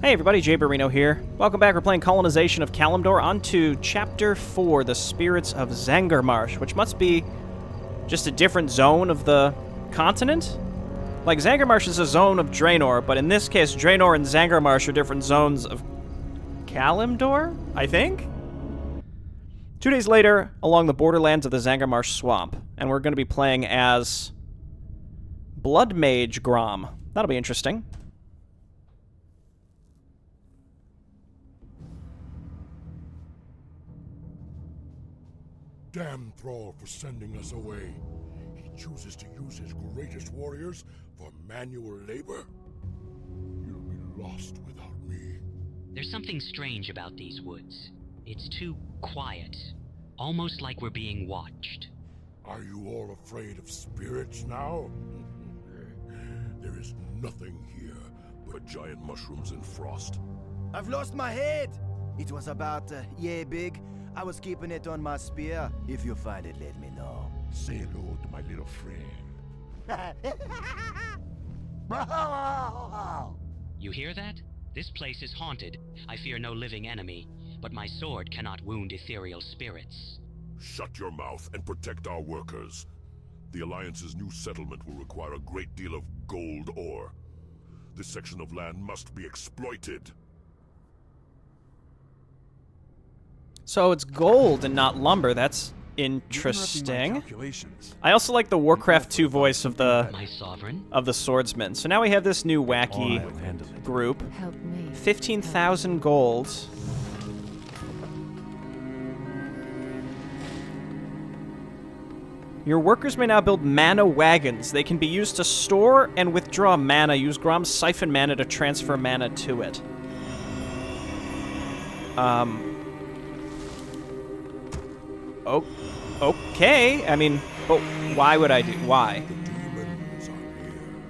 Hey everybody, Jay Barino here. Welcome back. We're playing Colonization of Kalimdor. On to Chapter 4, The Spirits of Zangarmarsh, which must be just a different zone of the continent? Like, Zangarmarsh is a zone of Draenor, but in this case, Draenor and Zangarmarsh are different zones of Kalimdor, I think? 2 days later, along the borderlands of the Zangarmarsh Swamp, and we're going to be playing as Blood Mage Grom. That'll be interesting. Damn Thrall for sending us away. He chooses to use his greatest warriors for manual labor. You'll be lost without me. There's something strange about these woods. It's too quiet, almost like we're being watched. Are you all afraid of spirits now? There is nothing here but giant mushrooms and frost. I've lost my head! It was about yay big. I was keeping it on my spear. If you find it, let me know. Say hello to my little friend. You hear that? This place is haunted. I fear no living enemy, but my sword cannot wound ethereal spirits. Shut your mouth and protect our workers. The Alliance's new settlement will require a great deal of gold ore. This section of land must be exploited. So it's gold and not lumber. That's interesting. I also like the Warcraft 2 voice of the swordsman. So now we have this new wacky group. 15,000 gold. Your workers may now build mana wagons. They can be used to store and withdraw mana. Use Grom's siphon mana to transfer mana to it. Oh, okay. I mean, but why would I do? Why?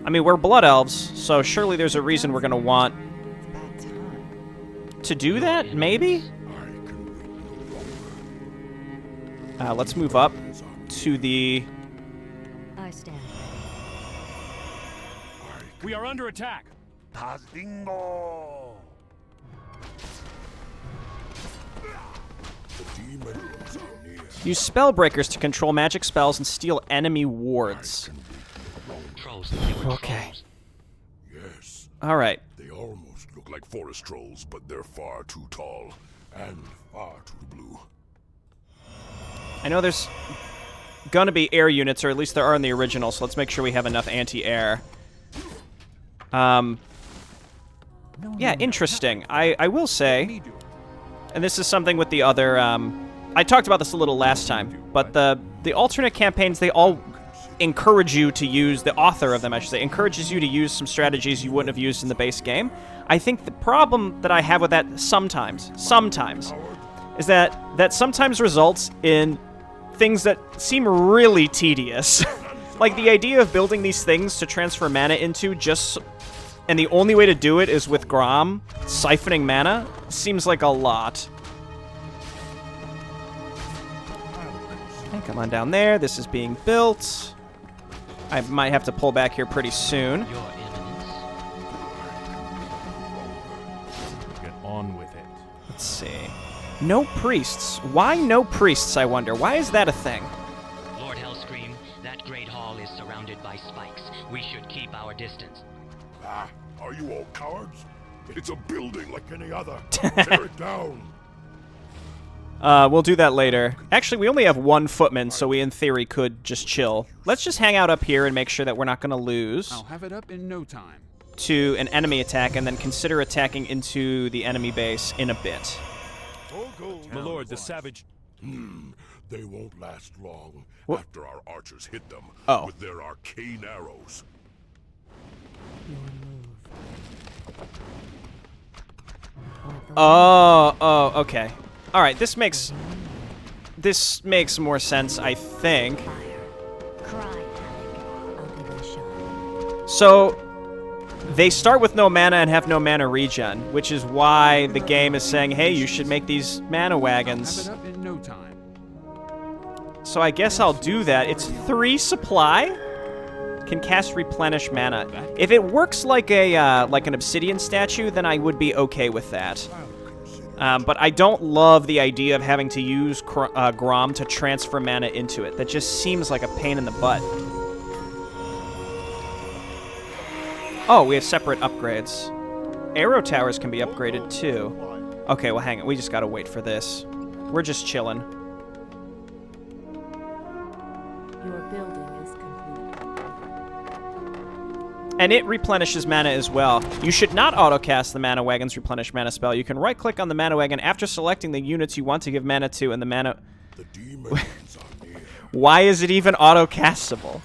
I mean, we're blood elves, so surely there's a reason we're gonna want to do that. Maybe. Let's move up to the. I stand. We are under attack. Tazdingo! The demons are near. Use spellbreakers to control magic spells and steal enemy wards. Okay. Yes. All right. They almost look like forest trolls, but they're far too tall and far too blue. I know there's gonna be air units, or at least there are in the original, so let's make sure we have enough anti-air. Yeah, interesting. I will say, and this is something with the other, I talked about this a little last time, but the alternate campaigns, they all encourage you to use, the author of them, I should say, encourages you to use some strategies you wouldn't have used in the base game. I think the problem that I have with that sometimes, is that sometimes results in things that seem really tedious. Like the idea of building these things to transfer mana into and the only way to do it is with Grom siphoning mana, seems like a lot. Okay, come on down there. This is being built. I might have to pull back here pretty soon. Your Eminence. Get on with it. Let's see. No priests. Why no priests, I wonder? Why is that a thing? Lord Hellscream, that great hall is surrounded by spikes. We should keep our distance. Ah, are you all cowards? It's a building like any other. Tear it down. We'll do that later. Actually, we only have one footman, so we in theory could just chill. Let's just hang out up here and make sure that we're not going to lose I'll have it up in no time. to an enemy attack, and then consider attacking into the enemy base in a bit. My lord, the savage. They won't last long What? after our archers hit them Oh. with their arcane arrows. Oh, okay. All right, this makes more sense, I think. Cry, Alec. I'll give it a shot. So they start with no mana and have no mana regen, which is why the game is saying, hey, you should make these mana Have wagons. it up in no time. So I guess I'll do that. It's 3 supply? Can cast replenish mana. If it works like a like an obsidian statue, then I would be okay with that. But I don't love the idea of having to use Grom to transfer mana into it. That just seems like a pain in the butt. Oh, we have separate upgrades. Arrow towers can be upgraded too. Okay, well hang on. We just gotta wait for this. We're just chilling. Your building is complete. And it replenishes mana as well. You should not autocast the Mana Wagon's replenish mana spell. You can right-click on the Mana Wagon after selecting the units you want to give mana to, and the mana... The demons are near. Why is it even autocastable?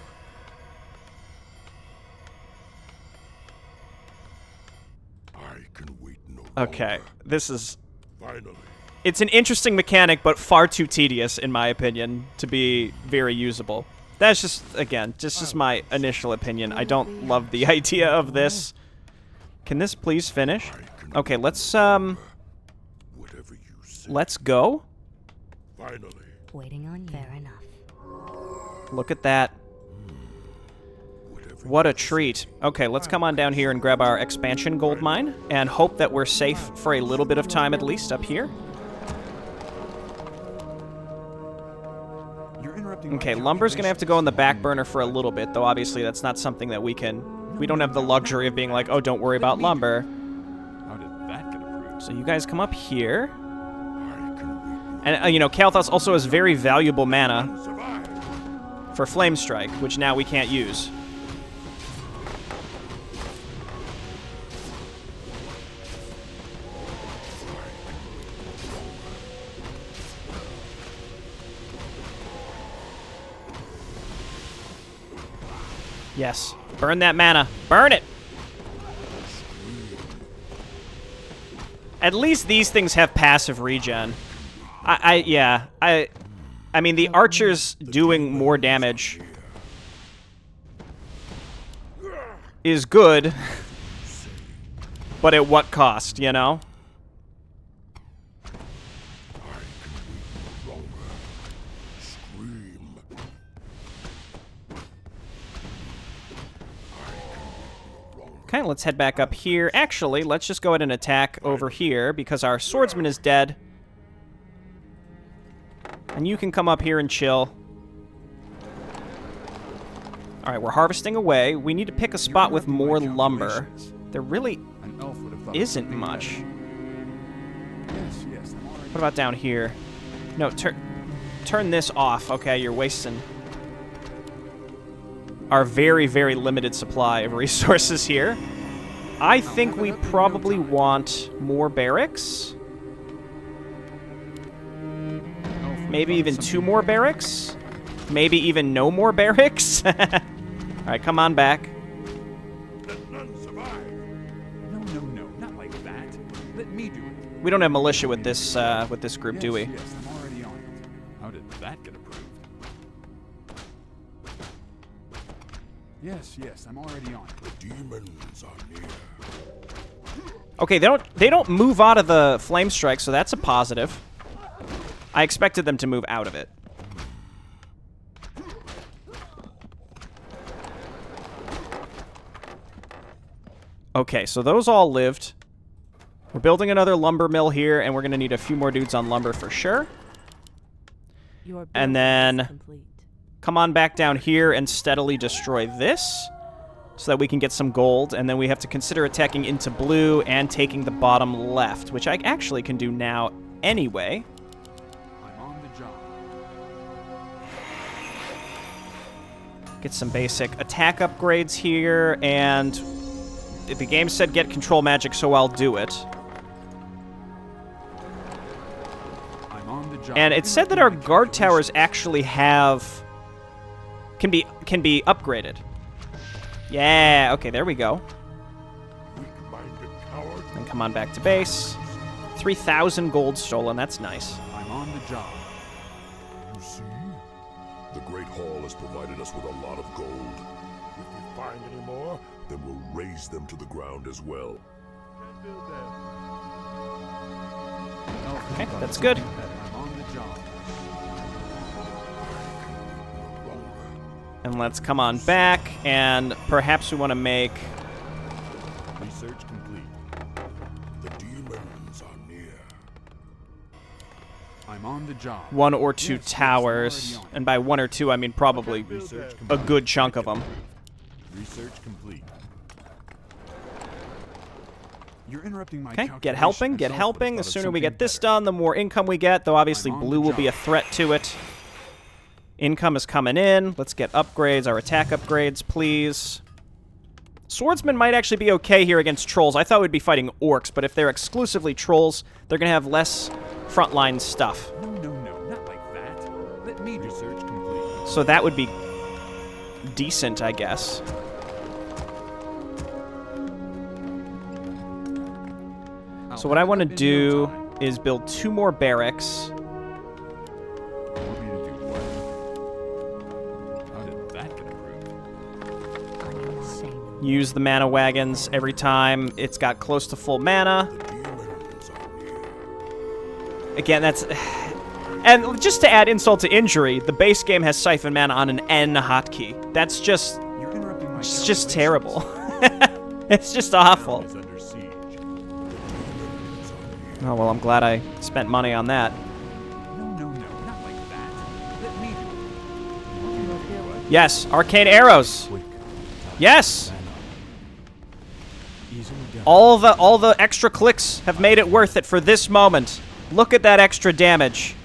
I can wait no Okay, longer. this is... Finally. It's an interesting mechanic, but far too tedious, in my opinion, to be very usable. That's just, again, just my initial opinion. I don't love the idea of this. Can this please finish? Okay, let's Whatever you say. let's go. Finally. Waiting on you. Fair enough. Look at that. Whatever What a treat. Okay, let's come on down here and grab our expansion gold mine and hope that we're safe for a little bit of time at least up here. You're interrupting. Okay, lumber's gonna have to go on the back burner for a little bit, though obviously that's not something that we don't have the luxury of being like, oh, don't worry about lumber. How did that get approved? So you guys come up here. I can wait no And, you know, Kael'thas also has very valuable mana survive. for Flame Strike, which now we can't use. Yes. Burn that mana. Burn it! At least these things have passive regen. Yeah. I mean, the archer's doing more damage is good, but at what cost, you know? Longer. Scream. Okay, let's head back up here. Actually, let's just go ahead and attack over here because our swordsman is dead. And you can come up here and chill. Alright, we're harvesting away. We need to pick a spot with more lumber. There really An elf would have thought isn't something much. better. Yes, I'm already. What about down here? No, turn this off. Okay, you're wasting our very, very limited supply of resources here. I think we probably want more barracks. Maybe even 2 more barracks. Maybe even no more barracks. Alright, come on back. Let none survive. No, not like that. Let me do it. We don't have militia with this group, do we? Yes, I'm already on it. How did that get approved? Yes, I'm already on it. The demons are near. Okay, they don't move out of the flame strike, so that's a positive. I expected them to move out of it. Okay, so those all lived. We're building another lumber mill here, and we're going to need a few more dudes on lumber for sure. Your And building then is complete. come on back down here and steadily destroy this so that we can get some gold, and then we have to consider attacking into blue and taking the bottom left, which I actually can do now anyway. I'm on the job. Get some basic attack upgrades here, and the game said get control magic, so I'll do it. I'm on the job. And it said that our guard towers actually can be upgraded. Yeah, okay, there we go. Weak-minded coward. And come on back to base. 3,000 gold stolen, that's nice. I'm on the job. You see? The Great Hall has provided us with a lot of gold. If we find any more, then we'll raise them to the ground as well. Okay, that's good. I'm on the job. And And let's come on back, and perhaps we want to make... Research complete. The demons are near. I'm on the job. 1 or 2 Yes, towers. I'm already on And by 1 or 2, I mean probably Research a good chunk of them. Research complete. You're interrupting my Okay, get calculation helping, get myself, helping. but The I thought of sooner we something get this better. done, the more income we get, though obviously I'm on blue the will be a job. threat to it. Income is coming in. Let's get upgrades, our attack upgrades, please. Swordsmen might actually be okay here against trolls. I thought we'd be fighting orcs, but if they're exclusively trolls, they're going to have less frontline stuff. No, not like that. Let me do Research complete. So that would be decent, I guess. So what I want to do is build 2 more barracks. Want me to do what? How did that get approved? On your mark. Use the mana wagons every time it's got close to full mana. The demons are near. Again, that's... And just to add insult to injury, the base game has Siphon Mana on an N hotkey. That's just... You're interrupting my It's just calculations. terrible. It's just awful. Is under siege. The demons are near. Oh, well, I'm glad I spent money on that. No, not like that. Let me do it. Yes, arcane arrows. Yes. All the extra clicks have made it worth it for this moment. Look at that extra damage.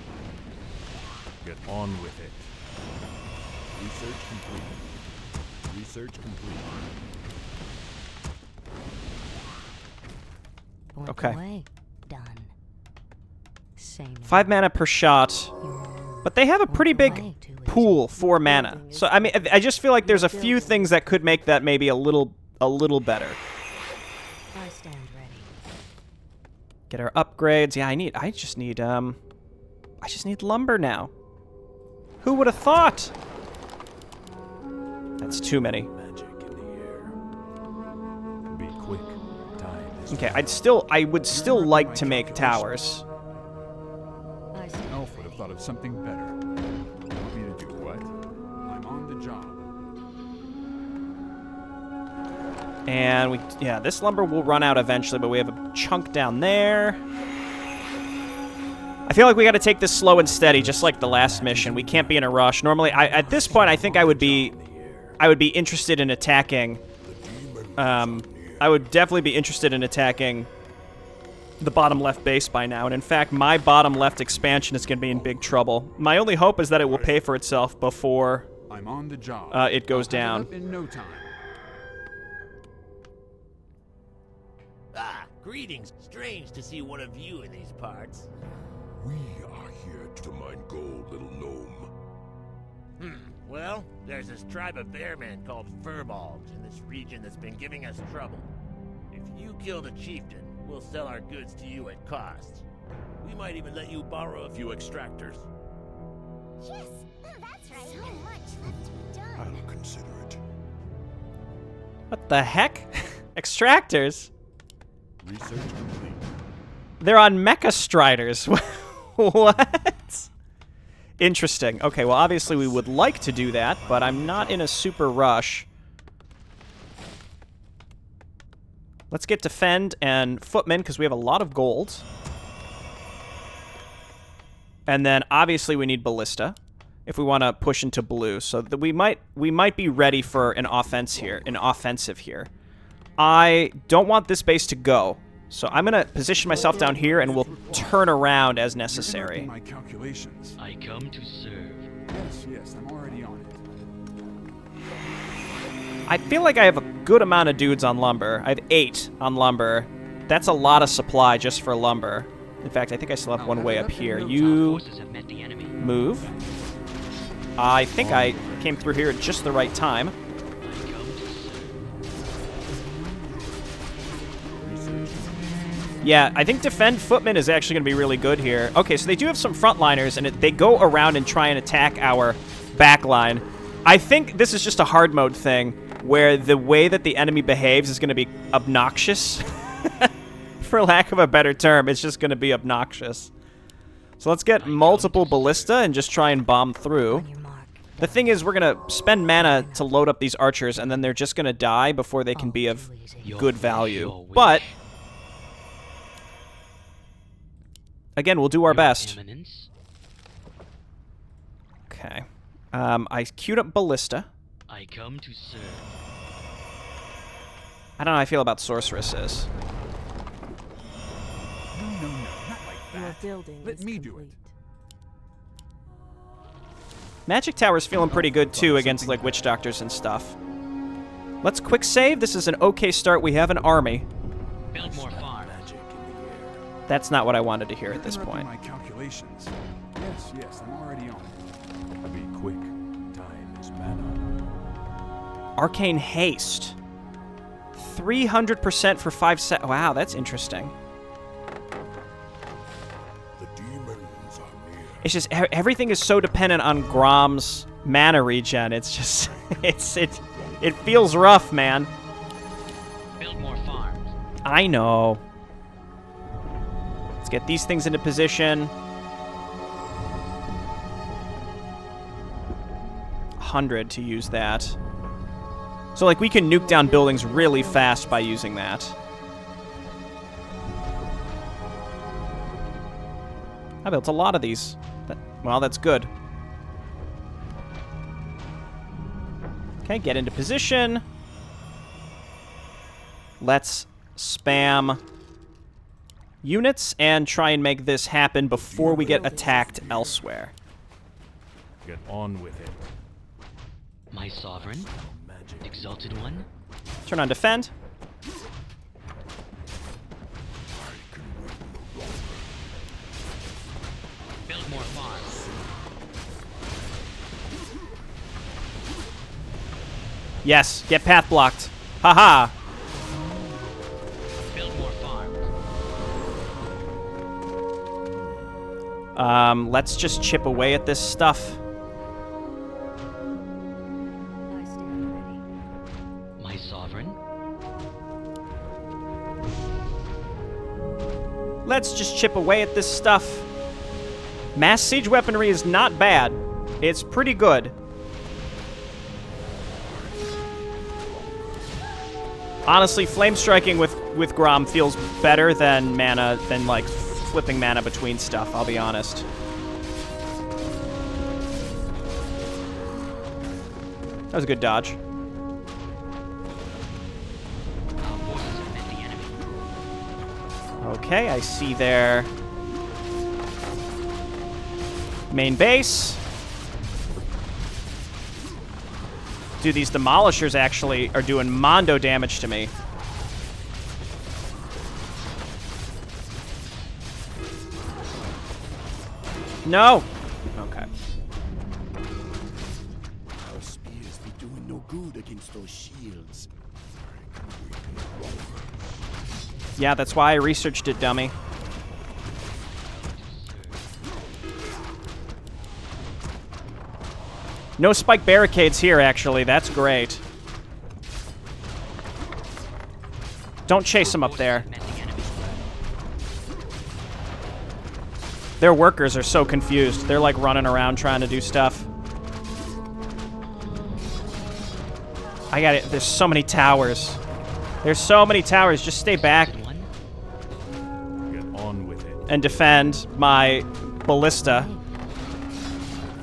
Get on with it. Research complete. Research complete. Point Okay. away. Done. Same. 5 mana per shot. But they have a pretty big pool for mana. So, I mean, I just feel like there's a few things that could make that maybe a little better. I stand ready. Get our upgrades. Yeah, I just need lumber now. Who would have thought? That's too many. Magic in the air. Be quick. Time is Okay, I would still like to make towers. I stand Elf would have thought of something better. Want me to do what? I'm on the job. And this lumber will run out eventually, but we have a chunk down there. I feel like we got to take this slow and steady, just like the last mission. We can't be in a rush. Normally, at this point, I think I would be interested in attacking. I would definitely be interested in attacking the bottom left base by now. And in fact, my bottom left expansion is going to be in big trouble. My only hope is that it will pay for itself before I'm on the job. it goes down. Up in no time. Ah, greetings. Strange to see one of you in these parts. We are here to mine gold, little gnome. Well, there's this tribe of bearmen called Furbolgs in this region that's been giving us trouble. If you kill the chieftain, we'll sell our goods to you at cost. We might even let you borrow a few extractors. Yes, that's right. So much left to be done. I'll consider it. What the heck? Extractors? Research complete. They're on Mecha Striders. What? Interesting. Okay, well, obviously we would like to do that, but I'm not in a super rush. Let's get Defend and Footmen, because we have a lot of gold. And then, obviously, we need Ballista if we want to push into blue. So that we might be ready for an offensive here. I don't want this base to go. So I'm going to position myself down here, and we'll turn around as necessary. You're interrupting my calculations. I come to serve. Yes, I'm already on it. I feel like I have a good amount of dudes on lumber. I have 8 on lumber. That's a lot of supply just for lumber. In fact, I think I still have one way up here. You Forces have met the enemy. move. I think I came through here at just the right time. I come to serve. Yeah, I think Defend Footman is actually going to be really good here. Okay, so they do have some frontliners, and they go around and try and attack our backline. I think this is just a hard mode thing, where the way that the enemy behaves is going to be obnoxious. For lack of a better term, it's just going to be obnoxious. So let's get multiple ballista and just try and bomb through. On your mark. The thing is, we're gonna spend mana to load up these archers, and then they're just gonna die before they can be of good value. But again, we'll do our best. Okay. I queued up Ballista. I come to serve. I don't know how I feel about Sorceresses. No, not like Your that. building Let is me do complete. Magic Tower's feeling pretty good, too, against, like, Witch Doctors and stuff. Let's quick save. This is an okay start. We have an army. Build more farms. That's not what I wanted to hear at this point. My calculations. Yes, I'm already on it. Be quick. Time is mana. Arcane Haste. 300% for 5 sec. Wow, that's interesting. The demons are near. It's just everything is so dependent on Grom's mana regen. It's just it feels rough, man. Build more farms. I know. Let's get these things into position. 100 to use that. So, like, we can nuke down buildings really fast by using that. I built a lot of these. Well, that's good. Okay, get into position. Let's spam units and try and make this happen before we get attacked elsewhere. Get on with it. My sovereign, exalted one. Turn on defend. Build more farms. Yes, get path blocked. Haha. Build more farms. Let's just chip away at this stuff. I stand ready. My sovereign. Let's just chip away at this stuff. Mass siege weaponry is not bad. It's pretty good. Honestly, flame striking with Grom feels better than mana, than like flipping mana between stuff, I'll be honest. That was a good dodge. Our forces have met the enemy. Okay, I see their main base. Dude, these demolishers actually are doing mondo damage to me. No! Okay. Our spears be doing no good against those shields. Yeah, that's why I researched it, dummy. No spike barricades here, actually. That's great. Don't chase them up there. Met the enemy. Their workers are so confused. They're like running around trying to do stuff. I got it. There's so many towers. There's so many towers. Just stay back One. Get on with it. and defend my ballista.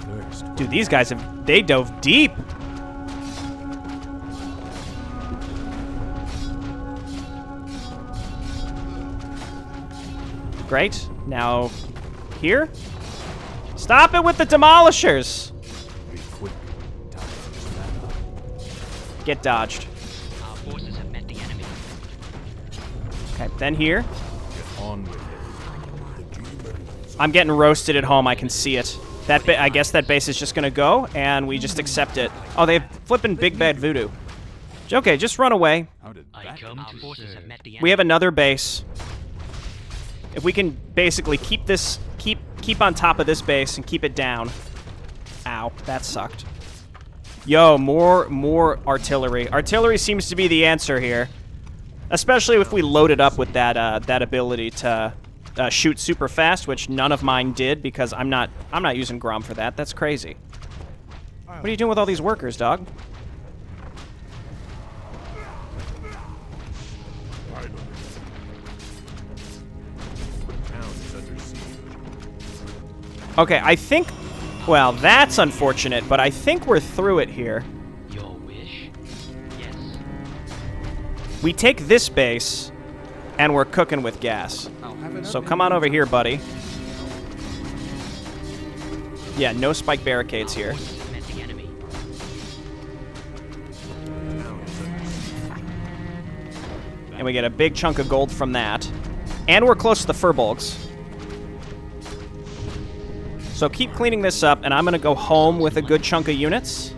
First. Dude, these guys they dove deep. Great. Now, here. Stop it with the demolishers. Be quick. Time is mana. Get dodged. Our forces have met the enemy. Okay, then here. Get on with it. I'm getting roasted at home. I can see it. I guess that base is just gonna go, and we just accept it. Oh, they have flipping big bad voodoo. Okay, just run away. How did I that come come to forces have met the enemy. We have another base. If we can basically keep this, keep on top of this base and keep it down. Ow, that sucked. Yo, more artillery. Artillery seems to be the answer here, especially if we load it up with that ability to shoot super fast, which none of mine did because I'm not using Grom for that. That's crazy. What are you doing with all these workers, dog? Okay, I think... Well, that's unfortunate, but I think we're through it here. Your wish? Yes. We take this base, and we're cooking with gas. So come on over here, buddy. Yeah, no spike barricades here. Met the enemy. And we get a big chunk of gold from that. And we're close to the furbolgs. So keep cleaning this up, and I'm going to go home with a good chunk of units.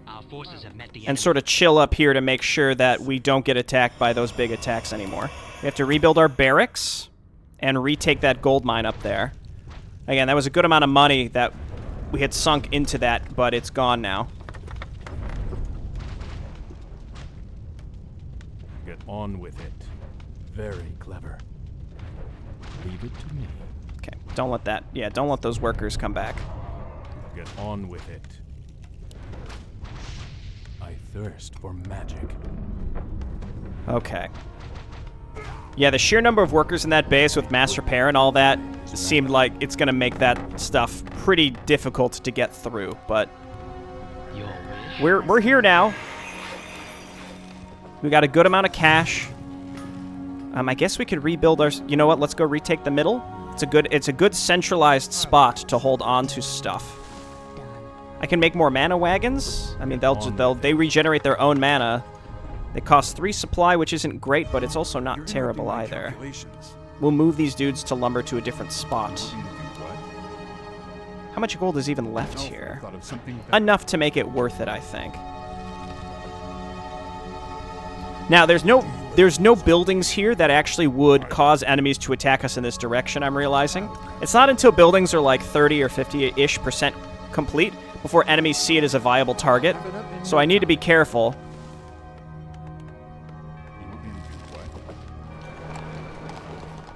Our forces have met the enemy. And sort of chill up here to make sure that we don't get attacked by those big attacks anymore. We have to rebuild our barracks and retake that gold mine up there. Again, that was a good amount of money that we had sunk into that, but it's gone now. Get on with it. Very clever. Leave it to me. Okay, don't let that... Yeah, don't let those workers come back. Get on with it. I thirst for magic. Okay. Yeah, the sheer number of workers in that base with mass repair and all that seemed like it's going to make that stuff pretty difficult to get through, but Your wish? we're here now. We got a good amount of cash. I guess we could rebuild our... You know what? Let's go retake the middle. It's a good centralized spot to hold on to stuff. I can make more mana wagons. I mean, they regenerate their own mana. They cost 3 supply, which isn't great, but it's also not terrible either. We'll move these dudes to lumber to a different spot. How much gold is even left here? Enough to make it worth it, I think. Now, there's no buildings here that actually would cause enemies to attack us in this direction, I'm realizing. It's not until buildings are like 30 or 50-ish% complete before enemies see it as a viable target. So I need to be careful.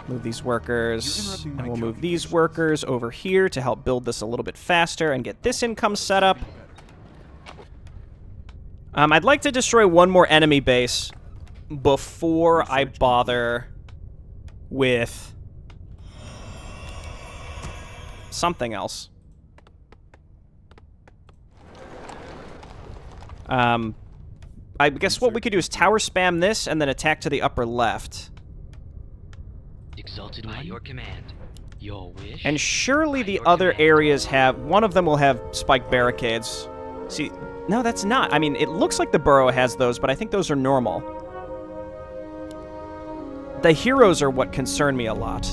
Move these workers, and we'll move these workers over here to help build this a little bit faster and get this income set up. I'd like to destroy one more enemy base before I bother with something else. I guess what we could do is tower spam this and then attack to the upper left. Exalted by your command. Your wish? And surely By the your other command. areas have... One of them will have spike barricades. See, no, that's not. I mean, it looks like the burrow has those, but I think those are normal. The heroes are what concern me a lot.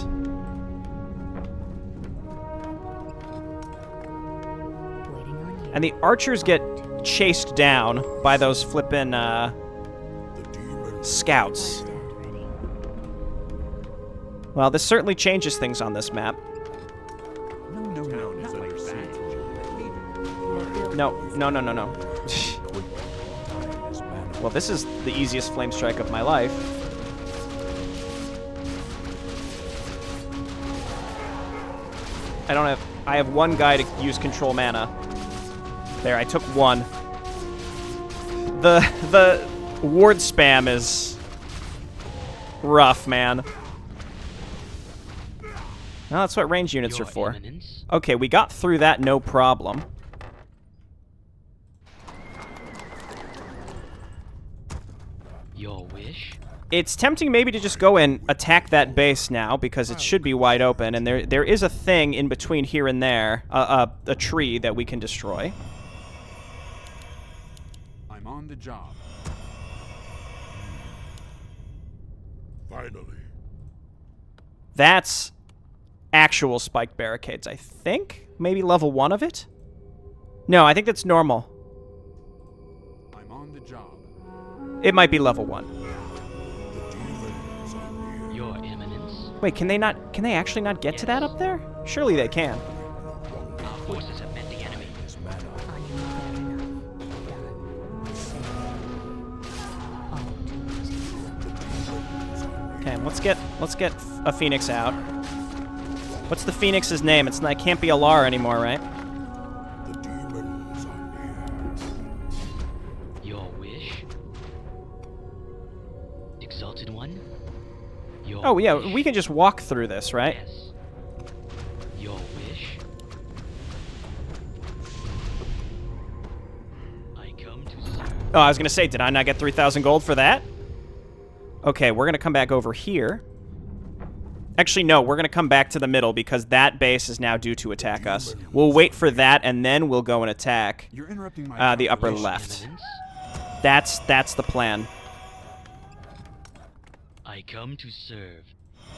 And the archers get chased down by those flippin' scouts. Well, this certainly changes things on this map. No. Well, this is the easiest flame strike of my life. I have one guy to use control mana. There, I took one. The ward spam is rough, man. Well, that's what range units are for. Okay, we got through that no problem. Your wish? It's tempting maybe to just go and attack that base now, because it should be wide open, and there is a thing in between here and there, a tree that we can destroy. I'm on the job. Finally. That's actual spike barricades, I think? Maybe level 1 of it? No, I think that's normal. I'm on the job. It might be level 1. Your Eminence? Wait, can they actually not get to that up there? Surely they can. Our forces have met the enemy. Okay, let's get a Phoenix out. What's the Phoenix's name? It can't be Alar anymore, right? The demons are near. Your wish? Exalted One? Your Oh, yeah, wish? we can just walk through this, right? Yes. Your wish? I come to serve. Oh, I was gonna say, did I not get 3,000 gold for that? Okay, we're gonna come back over here. Actually, no, we're gonna come back to the middle because that base is now due to attack us. We'll wait for that, and then we'll go and attack You're interrupting my the upper calculations. left. That's the plan. I come to serve.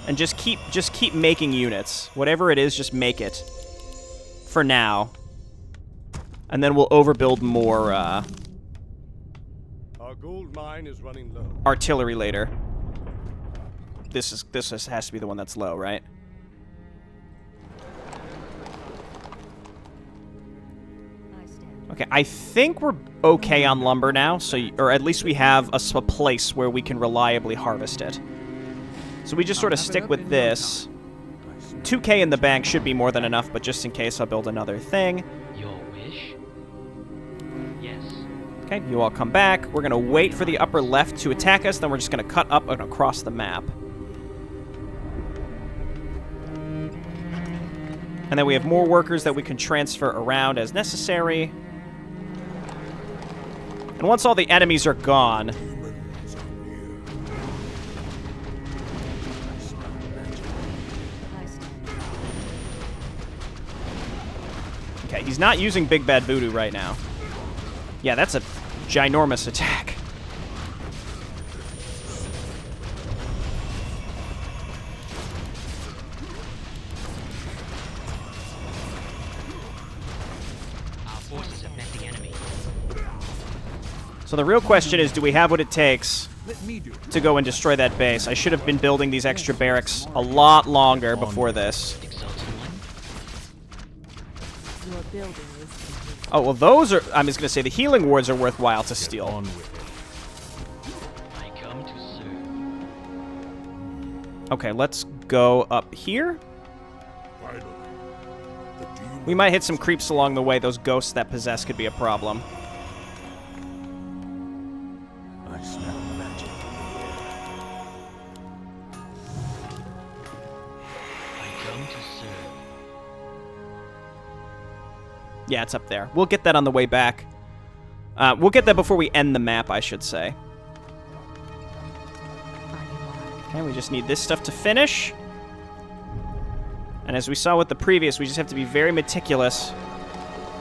And just keep making units. Whatever it is, just make it. For now. And then we'll overbuild more Our gold mine is running low. artillery later. This has to be the one that's low, right? Okay, I think we're okay on lumber now, or at least we have a place where we can reliably harvest it. So we just sort of stick with this. 2k in the bank should be more than enough, but just in case, I'll build another thing. Your wish? Yes. Okay, you all come back. We're going to wait for the upper left to attack us, then we're just going to cut up and across the map. And then we have more workers that we can transfer around as necessary. And once all the enemies are gone... Okay, he's not using Big Bad Voodoo right now. Yeah, that's a ginormous attack. Our forces have met the enemy. So the real question is, do we have what it takes Let me do it. to go and destroy that base? I should have been building these extra barracks a lot longer before this. Exalted One? Your building is complete. Oh, well, those are... I'm just going to say the healing wards are worthwhile to steal. On with it. I come to serve. Okay, let's go up here. Finally, the demons We might hit some creeps along the way. Those ghosts that possess could be a problem. I smell magic in the air. I come to serve. Yeah, it's up there. We'll get that on the way back. We'll get that before we end the map, I should say. Okay, we just need this stuff to finish. And as we saw with the previous, we just have to be very meticulous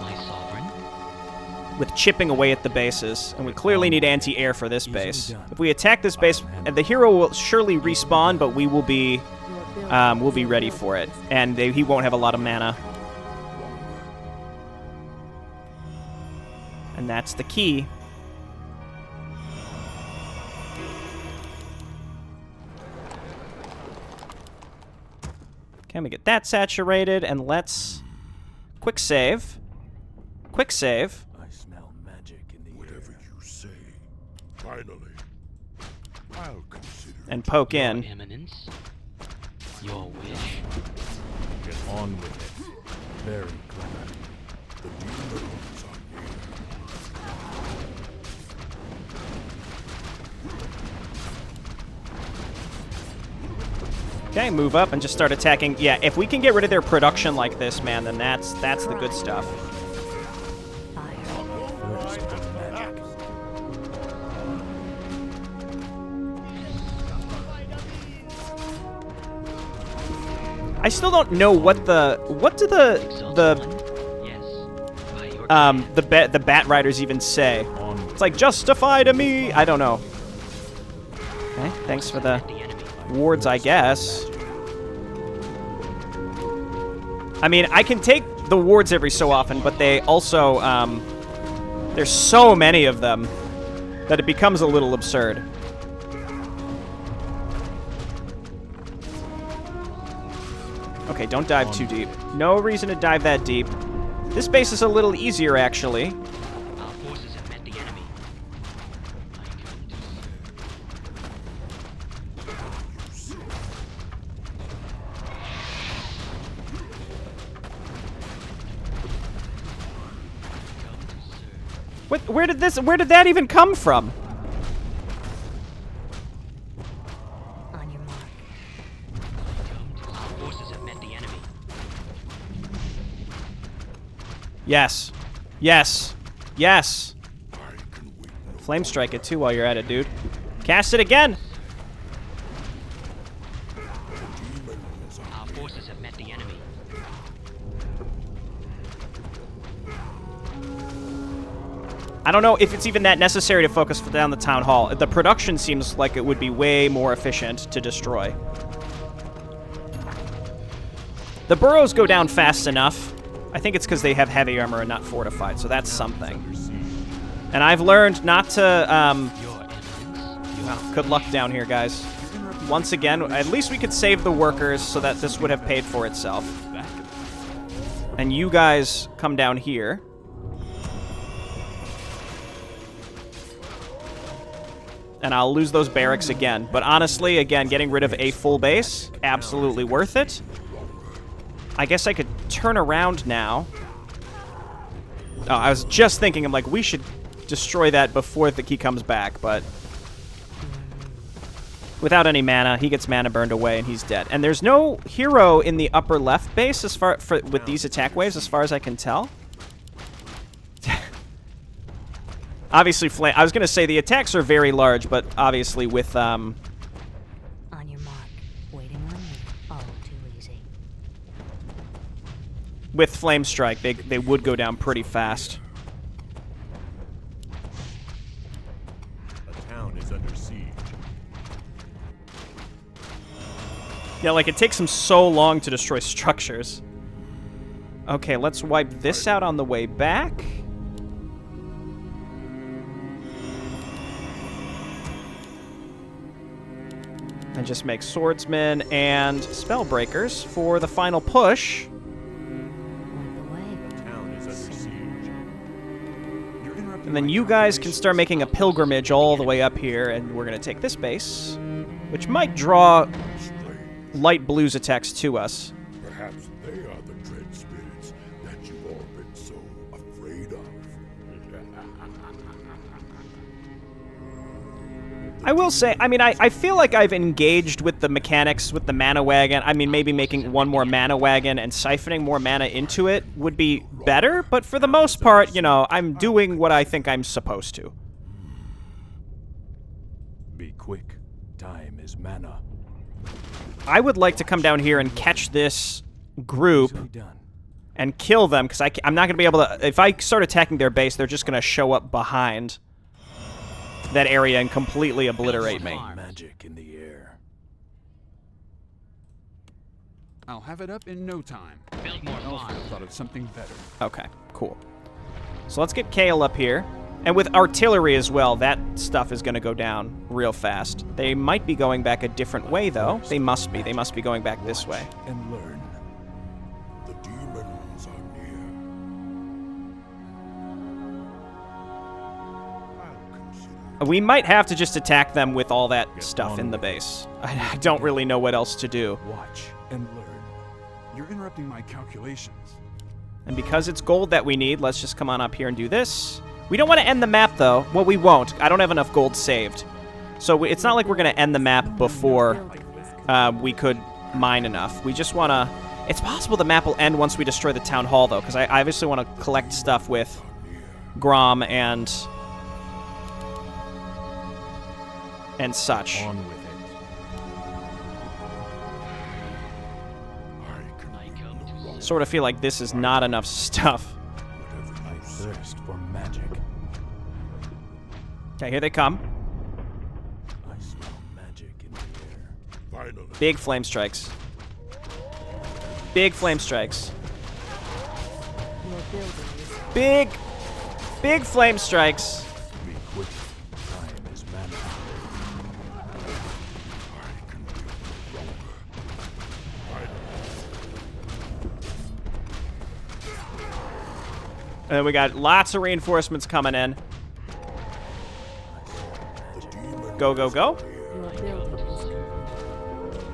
My sovereign? with chipping away at the bases. And we clearly need anti-air for this base. done. If we attack this base, the hero will surely respawn, but we will be we'll be ready for it. And he won't have a lot of mana. And that's the key. Can we get that saturated? And let's... Quick save. Quick save. I smell magic in the air. Whatever you say. Finally, I'll consider And poke Your in. Eminence? Your wish? Get on with it. Very clever. the demons are near. Okay, move up and just start attacking. Yeah, if we can get rid of their production like this, man, then that's the good stuff. First, the magic. I still don't know what do Exalted the One? Yes. By your command. the Bat Riders even say. On with It's like, justify to me. I don't know. Okay, thanks for the The enemy. wards, I guess. I mean, I can take the wards every so often, but they also, there's so many of them that it becomes a little absurd. Okay, don't dive too deep. No reason to dive that deep. This base is a little easier, actually. Our forces have met the enemy. I come to serve. Where did that even come from? On your mark. Our forces have met the enemy. Yes. Yes. Yes. Flame strike it too while you're at it, dude. Cast it again. Our forces have met the enemy. I don't know if it's even that necessary to focus down the town hall. The production seems like it would be way more efficient to destroy. The burrows go down fast enough. I think it's because they have heavy armor and not fortified, so that's something. And I've learned not to, well, good luck down here, guys. Once again, at least we could save the workers so that this would have paid for itself. And you guys come down here. And I'll lose those barracks again. But honestly, again, getting rid of a full base, absolutely worth it. I guess I could turn around now. Oh, I was just thinking, I'm like, we should destroy that before he comes back, but without any mana, he gets mana burned away and he's dead. And there's no hero in the upper left base as far with these attack waves, as far as I can tell. Obviously, I was gonna say the attacks are very large, but obviously with On your mark. Waiting on you. All too easy. with Flame Strike, they would go down pretty fast. A town is under siege. Yeah, like it takes them so long to destroy structures. Okay, let's wipe this out on the way back. And just make swordsmen and spellbreakers for the final push. And then you guys can start making a pilgrimage all the way up here, and we're going to take this base, which might draw light blues attacks to us. Perhaps they are the dread spirits that you've all been so afraid of. I will say, I mean, I feel like I've engaged with the mechanics with the mana wagon. I mean, maybe making one more mana wagon and siphoning more mana into it would be better, but for the most part, you know, I'm doing what I think I'm supposed to. Be quick. Time is mana. I would like to come down here and catch this group and kill them, because I'm not going to be able to... If I start attacking their base, they're just going to show up behind that area and completely obliterate me. Magic in the air. I'll have it up in no time. Build more I farms. thought of something better. Okay, cool. So let's get Kale up here. And with artillery as well, that stuff is going to go down real fast. They might be going back a different way, though. They must be. They must be going back this way. And learn. The demons are near. We might have to just attack them with all that stuff in the base. I don't really know what else to do. Watch and learn. You're interrupting my calculations. And because it's gold that we need, let's just come on up here and do this. We don't want to end the map, though. Well, we won't. I don't have enough gold saved. So it's not like we're going to end the map before we could mine enough. We just want to... It's possible the map will end once we destroy the town hall, though, because I obviously want to collect stuff with Grom and such. On with it. Sort of feel like this is not enough stuff. I thirst for magic. Okay, here they come. I smell magic in the air. Finally. Big flame strikes. Big flame strikes. Big flame strikes. Be quick. Time is mana. And then we got lots of reinforcements coming in. Go, go, go.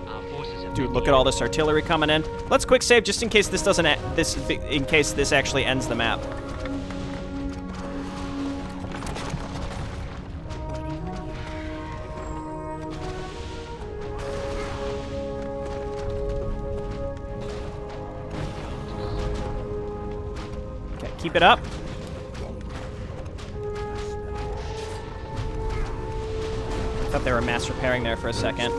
Our forces have Dude, met look the at all this artillery coming in. Let's quick save just in case this doesn't in case this actually ends the map. Keep it up. I thought they were mass repairing there for a second.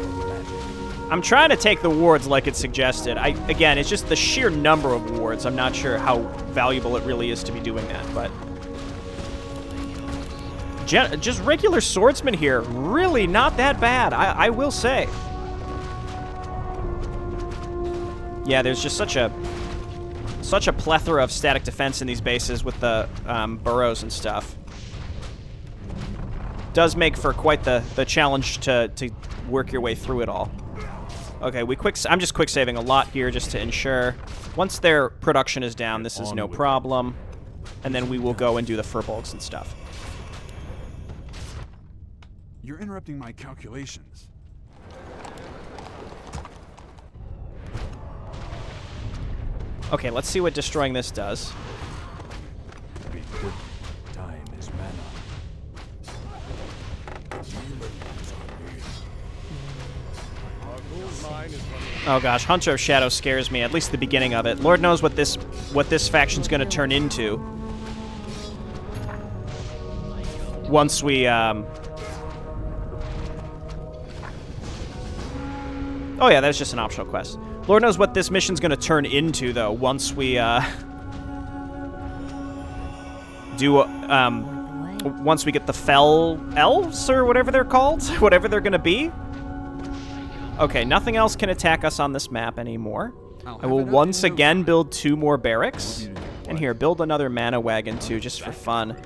I'm trying to take the wards like it suggested. Again, it's just the sheer number of wards. I'm not sure how valuable it really is to be doing that, but... just regular swordsmen here, really not that bad, I will say. Yeah, there's just such a plethora of static defense in these bases with the burrows and stuff. Does make for quite the challenge to work your way through it all. Okay, I'm just quick saving a lot here just to ensure. Once their production is down, this is no problem. And then we will go and do the furbolgs and stuff. You're interrupting my calculations. Okay, let's see what destroying this does. Be quick. Time is mana. Oh gosh, Hunter of Shadow scares me, at least the beginning of it. Lord knows what this faction's gonna turn into. Once we, Oh yeah, that's just an optional quest. Lord knows what this mission's gonna turn into, though, once we, once we get the Fell Elves, or whatever they're called? Whatever they're gonna be? Okay, nothing else can attack us on this map anymore. I will once again build 2 more barracks. And here, build another mana wagon, too, just for fun.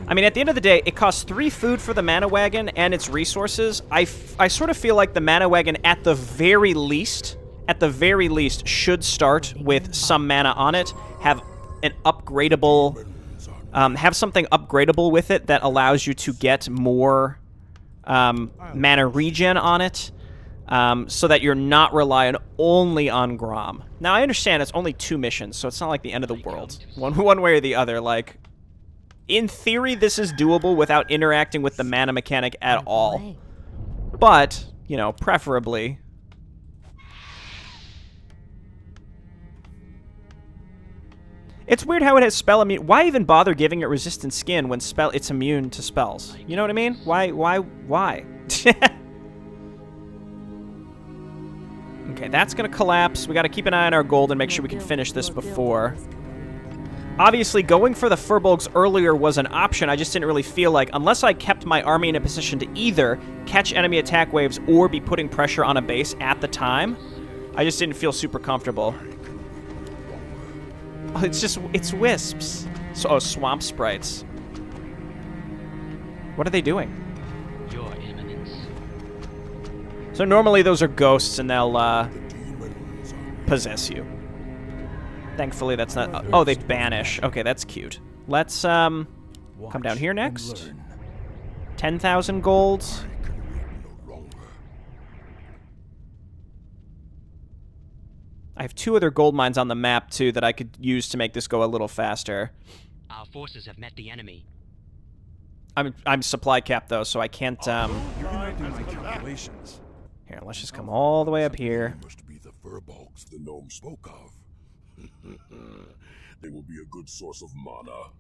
I mean, at the end of the day, it costs 3 food for the mana wagon and its resources. I sort of feel like the mana wagon, at the very least, should start with some mana on it, have an upgradable, have something upgradable with it that allows you to get more mana regen on it, so that you're not relying only on Grom. Now, I understand it's only 2 missions, so it's not like the end of the world. One way or the other, like... In theory, this is doable without interacting with the mana mechanic at all. But, you know, preferably. It's weird how it has spell immune. Why even bother giving it resistant skin when it's immune to spells? You know what I mean? Why? Okay, that's gonna collapse. We gotta keep an eye on our gold and make sure we can finish this before. Obviously, going for the furbolgs earlier was an option. I just didn't really feel like, unless I kept my army in a position to either catch enemy attack waves or be putting pressure on a base at the time, I just didn't feel super comfortable. Oh, it's wisps. So, swamp sprites. What are they doing? Your Eminence. So normally those are ghosts and they'll, possess you. Thankfully, that's not... Oh, they banish. Okay, that's cute. Let's, come down here next. 10,000 gold. I have 2 other gold mines on the map, too, that I could use to make this go a little faster. Our forces have met the enemy. I'm supply capped, though, so I can't, You're interrupting my calculations. Here, let's just come all the way up here. Must be the furbolgs the gnome spoke of. They will be a good source of mana.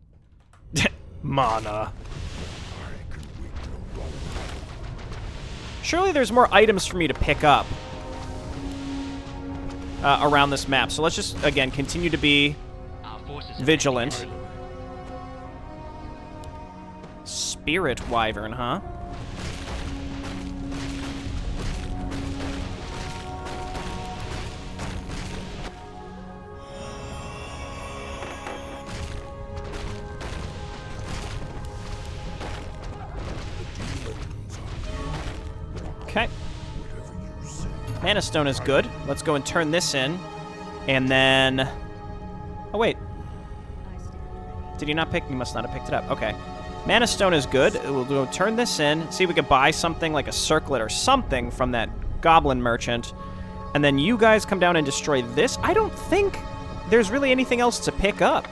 Mana. Surely there's more items for me to pick up around this map. So let's just, again, continue to be vigilant. Spirit Wyvern, huh? Okay. Mana Stone is good. Let's go and turn this in. And then... Oh, wait. Did he not pick? He must not have picked it up. Okay. Mana Stone is good. We'll go turn this in. See if we can buy something like a circlet or something from that goblin merchant. And then you guys come down and destroy this. I don't think there's really anything else to pick up.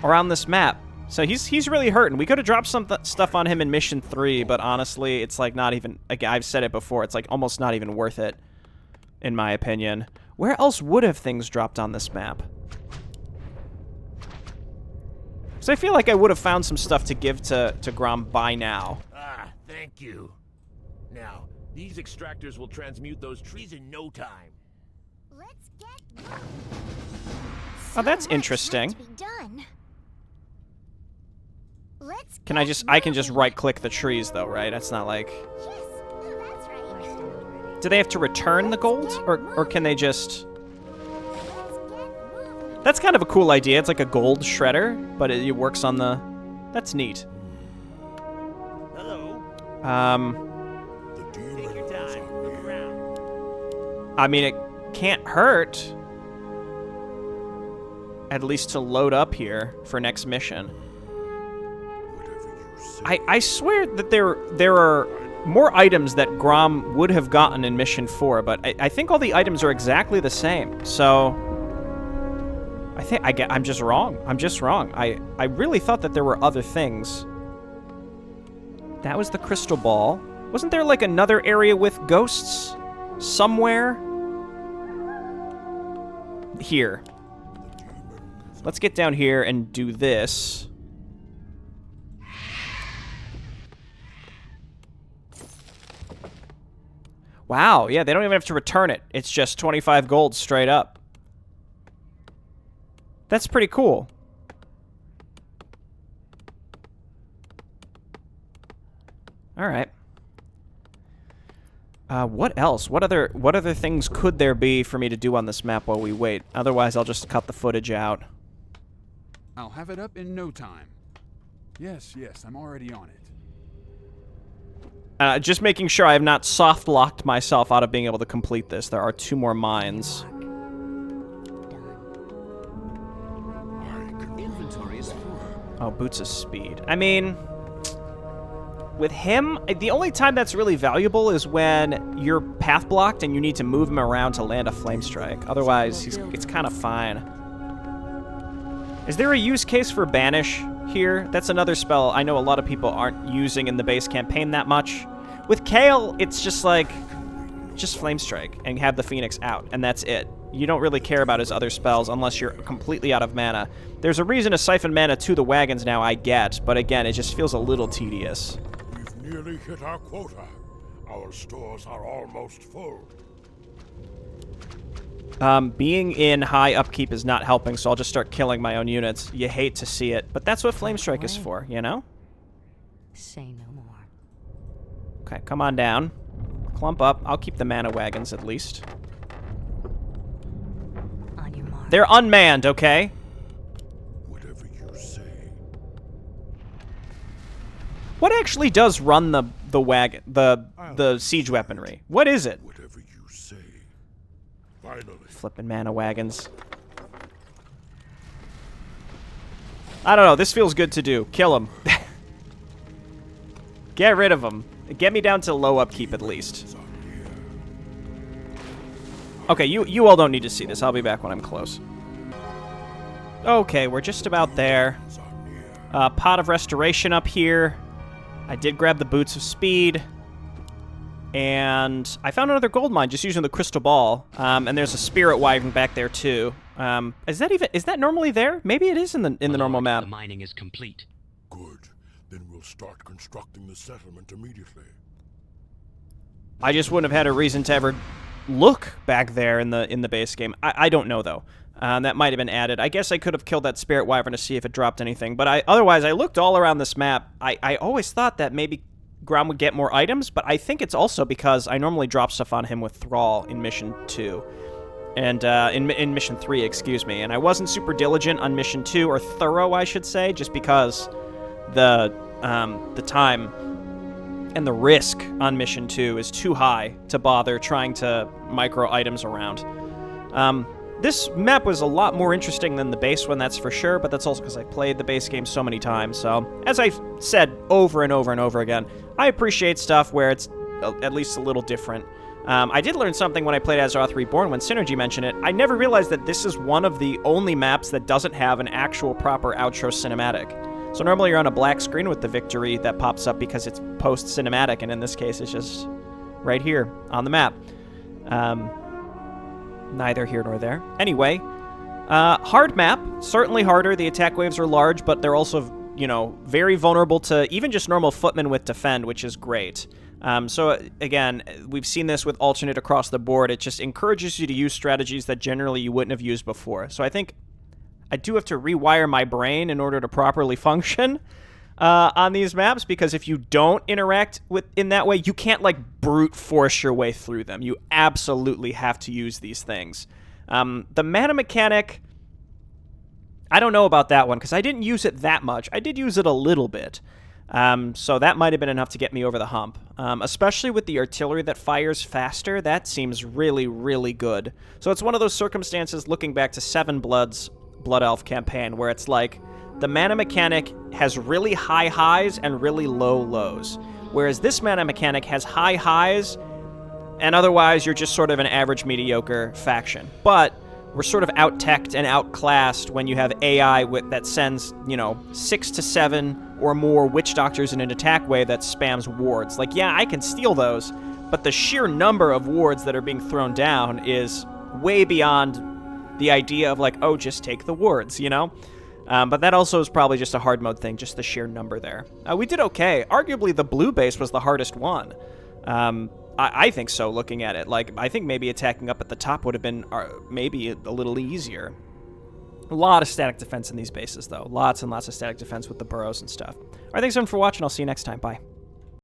Around this map. So he's really hurting. We could have dropped some stuff on him in Mission 3, but honestly, it's like not even... Like, I've said it before, it's like almost not even worth it, in my opinion. Where else would have things dropped on this map? Because I feel like I would have found some stuff to give to Grom by now. Ah, thank you. Now, these extractors will transmute those trees in no time. Let's get moving. Oh, that's So much interesting. left to be done. Let's Can I get just... I can just moving. right-click the trees, though, right? That's not like... Yes, that's right. Do they have to return the gold? Or can they just... Let's get moving. That's kind of a cool idea. It's like a gold shredder, but it works on the... That's neat. Hello. The Take your time. Look around. I mean, it can't hurt. At least to load up here for next mission. I swear that there are more items that Grom would have gotten in Mission 4, but I think all the items are exactly the same. So I think I'm just wrong. I'm just wrong. I really thought that there were other things. That was the crystal ball. Wasn't there like another area with ghosts somewhere? Here. Let's get down here and do this. Wow, yeah, they don't even have to return it. It's just 25 gold straight up. That's pretty cool. All right. What else? What other things could there be for me to do on this map while we wait? Otherwise, I'll just cut the footage out. I'll have it up in no time. Yes, I'm already on it. Just making sure I have not soft-locked myself out of being able to complete this. There are 2 more mines. Inventory is full. Oh, Boots of Speed. I mean, with him, the only time that's really valuable is when you're path blocked and you need to move him around to land a Flame Strike. Otherwise, it's kind of fine. Is there a use case for Banish here? That's another spell I know a lot of people aren't using in the base campaign that much. With Kale, it's just like, just Flame Strike and have the Phoenix out, and that's it. You don't really care about his other spells unless you're completely out of mana. There's a reason to siphon mana to the wagons now, I get, but again, it just feels a little tedious. We've nearly hit our quota. Our stores are almost full. Being in high upkeep is not helping, so I'll just start killing my own units. You hate to see it, but that's what Flame Strike is for, you know? Say no more. Okay, come on down. Clump up. I'll keep the mana wagons at least. On your mark. They're unmanned, okay? Whatever you say. What actually does run the wagon, the siege weaponry? What is it? Whatever you say. Finally. Flipping mana wagons. I don't know. This feels good to do. Kill him. Get rid of him. Get me down to low upkeep at least. Okay, you all don't need to see this. I'll be back when I'm close. Okay, we're just about there. Pot of Restoration up here. I did grab the Boots of Speed. And I found another gold mine just using the crystal ball. And there's a spirit wyvern back there too. Is that normally there? Maybe it is in the normal map. The mining is complete. Good. Then we'll start constructing the settlement immediately. I just wouldn't have had a reason to ever look back there in the base game. I don't know though. That might have been added. I guess I could have killed that spirit wyvern to see if it dropped anything. But otherwise I looked all around this map. I always thought that maybe Grom would get more items, but I think it's also because I normally drop stuff on him with Thrall in Mission 2. And in Mission 3, excuse me. And I wasn't super diligent on Mission 2, or thorough, I should say, just because the time and the risk on Mission 2 is too high to bother trying to micro items around. This map was a lot more interesting than the base one, that's for sure, but that's also because I played the base game so many times. So, as I've said over and over and over again, I appreciate stuff where it's at least a little different. I did learn something when I played Azeroth Reborn when Synergy mentioned it. I never realized that this is one of the only maps that doesn't have an actual proper outro cinematic. So normally you're on a black screen with the victory that pops up because it's post-cinematic, and in this case it's just right here on the map. Neither here nor there. Anyway, hard map, certainly harder. The attack waves are large, but they're also, you know, very vulnerable to even just normal footmen with defend, which is great. So again, we've seen this with alternate across the board. It just encourages you to use strategies that generally you wouldn't have used before. So I think I do have to rewire my brain in order to properly function on these maps, because if you don't interact with in that way, you can't like brute force your way through them. You absolutely have to use these things. The mana mechanic, I don't know about that one because I didn't use it that much. I did use it a little bit. So that might have been enough to get me over the hump. Especially with the artillery that fires faster, that seems really, really good. So it's one of those circumstances looking back to Seven Bloods Blood Elf campaign where it's like the mana mechanic has really high highs and really low lows. Whereas this mana mechanic has high highs and otherwise you're just sort of an average mediocre faction. But we're sort of out-teched and outclassed when you have AI that sends, you know, 6 to 7 or more witch doctors in an attack wave that spams wards. Like, yeah, I can steal those, but the sheer number of wards that are being thrown down is way beyond the idea of like, oh, just take the wards, you know? But that also is probably just a hard mode thing, just the sheer number there. We did okay. Arguably, the blue base was the hardest one. I think so, looking at it. Like, I think maybe attacking up at the top would have been maybe a little easier. A lot of static defense in these bases, though. Lots and lots of static defense with the burrows and stuff. All right, thanks everyone for watching. I'll see you next time. Bye.